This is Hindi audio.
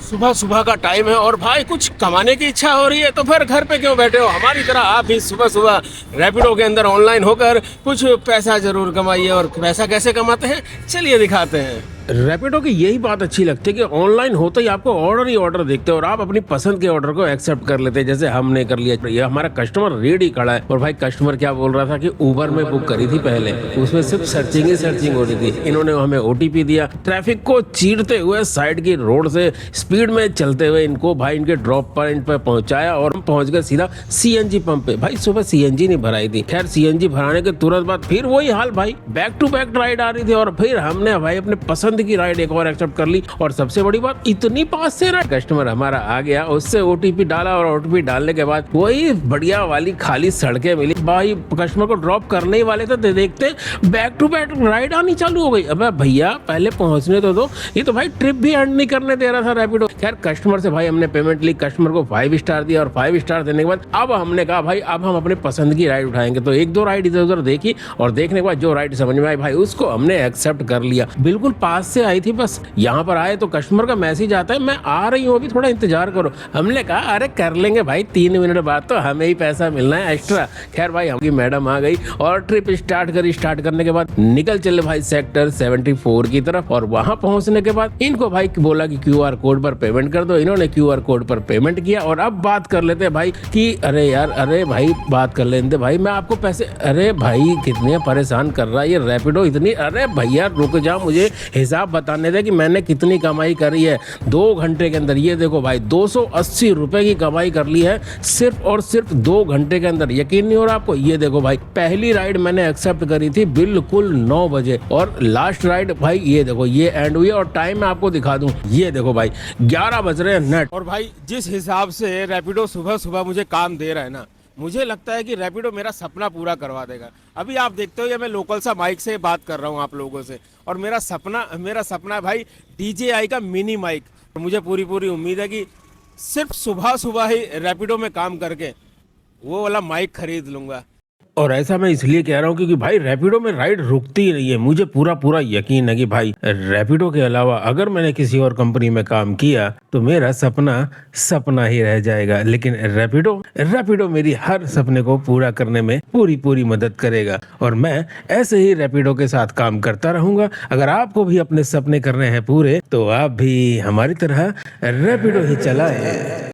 सुबह सुबह का टाइम है और भाई कुछ कमाने की इच्छा हो रही है, तो फिर घर पे क्यों बैठे हो? हमारी तरह आप भी सुबह सुबह रैपिडो के अंदर ऑनलाइन होकर कुछ पैसा जरूर कमाइए। और पैसा कैसे कमाते हैं, चलिए दिखाते हैं। रैपिडो की यही बात अच्छी लगती है कि ऑनलाइन होते ही आपको ऑर्डर ही ऑर्डर देखते हैं और आप अपनी पसंद के ऑर्डर को एक्सेप्ट कर लेते हैं, जैसे हमने कर लिया। ये हमारा कस्टमर रेडी खड़ा है और भाई कस्टमर क्या बोल रहा था कि उबर में बुक करी थी पहले, उसमें सिर्फ सर्चिंग हो रही थी। इन्होंने हमें ओटीपी दिया, ट्रैफिक को चीरते हुए साइड की रोड से स्पीड में चलते हुए इनको भाई इनके ड्रॉप पॉइंट पर पहुंचाया और हम पहुंच गए सीधा सीएनजी पंप पे। भाई सुबह सीएनजी नहीं भराई थी, खैर सीएनजी भराने के तुरंत बाद फिर वही हाल, भाई बैक टू बैक राइड आ रही थी और फिर हमने भाई अपने पसंद की राइड एक और एक्सेप्ट कर ली। और सबसे बड़ी बात, इतनी पास से राइड कस्टमर हमारा आ गया, उससे ओटीपी डाला और ओटीपी डालने के बाद वही बढ़िया वाली खाली सड़कें मिली। भाई कस्टमर को ड्रॉप करने ही वाले थे, देखते बैक टू बैक राइड आनी चालू हो गई। अबे भैया पहले पहुंचने तो दो, ये तो भाई ट्रिप भी एंड नहीं करने दे रहा था रैपिडो। खैर कस्टमर से भाई हमने पेमेंट ली, कस्टमर को 5 स्टार दिया और 5 स्टार देने के बाद अब हमने कहा भाई अब हम अपने पसंद की राइड उठाएंगे। तो एक दो राइड इधर उधर देखी और देखने के बाद जो राइड समझ में आई भाई उसको हमने एक्सेप्ट कर लिया। बिल्कुल पास से आई थी, बस यहाँ पर आए तो कस्टमर का मैसेज आता है मैं आ रही हूँ अभी थोड़ा इंतजार करो। हमने कहा अरे कर लेंगे भाई, 3 मिनट बाद तो हमें ही पैसा मिलना है एक्स्ट्रा। खैर भाई हमारी मैडम आ गई और ट्रिप स्टार्ट करने के बाद निकल चले भाई सेक्टर 74 की तरफ। और वहां पहुंचने के बाद इनको भाई बोला कि क्यूआर कोड पर पेमेंट कर दो। इन्होंने क्यूआर कोड पर पेमेंट किया और अब बात कर लेते हैं भाई कि अरे यार अरे भाई बात कर लेते भाई, मैं आपको पैसे, अरे भाई कितने परेशान कर रहा है ये रैपिडो इतनी। अरे भैया रुक जाओ, मुझे हिसाब बताने दे कि मैंने कितनी कमाई करी है 2 घंटे के अंदर। ये देखो भाई 280 रुपए की कमाई कर ली है सिर्फ और सिर्फ 2 घंटे के अंदर। यकीन नहीं हो रहा आपको? ये देखो भाई पहली राइड मैंने एक्सेप्ट करी थी बिल्कुल 9 बजे और लास्ट राइड भाई ये देखो ये एंड हुई और टाइम मैं आपको दिखा दूं, ये देखो भाई 11 बज रहे हैं नेट। और भाई जिस हिसाब से रैपिडो सुबह सुबह मुझे काम दे रहा है ना, मुझे लगता है कि रैपिडो मेरा सपना पूरा करवा देगा। अभी आप देखते हो ये मैं लोकल सा माइक से बात कर रहा हूँ आप लोगों से, और मेरा सपना है भाई DJI का मिनी माइक। मुझे पूरी उम्मीद है कि सिर्फ सुबह सुबह ही रैपिडो में काम करके वो वाला माइक खरीद लूंगा। और ऐसा मैं इसलिए कह रहा हूँ क्योंकि भाई रैपिडो में राइड रुकती ही नहीं है। मुझे पूरा यकीन है कि भाई रैपिडो के अलावा अगर मैंने किसी और कंपनी में काम किया तो मेरा सपना ही रह जाएगा। लेकिन रैपिडो मेरी हर सपने को पूरा करने में पूरी मदद करेगा और मैं ऐसे ही रैपिडो के साथ काम करता रहूंगा। अगर आपको भी अपने सपने करने हैं पूरे तो आप भी हमारी तरह रैपिडो ही चलाएं।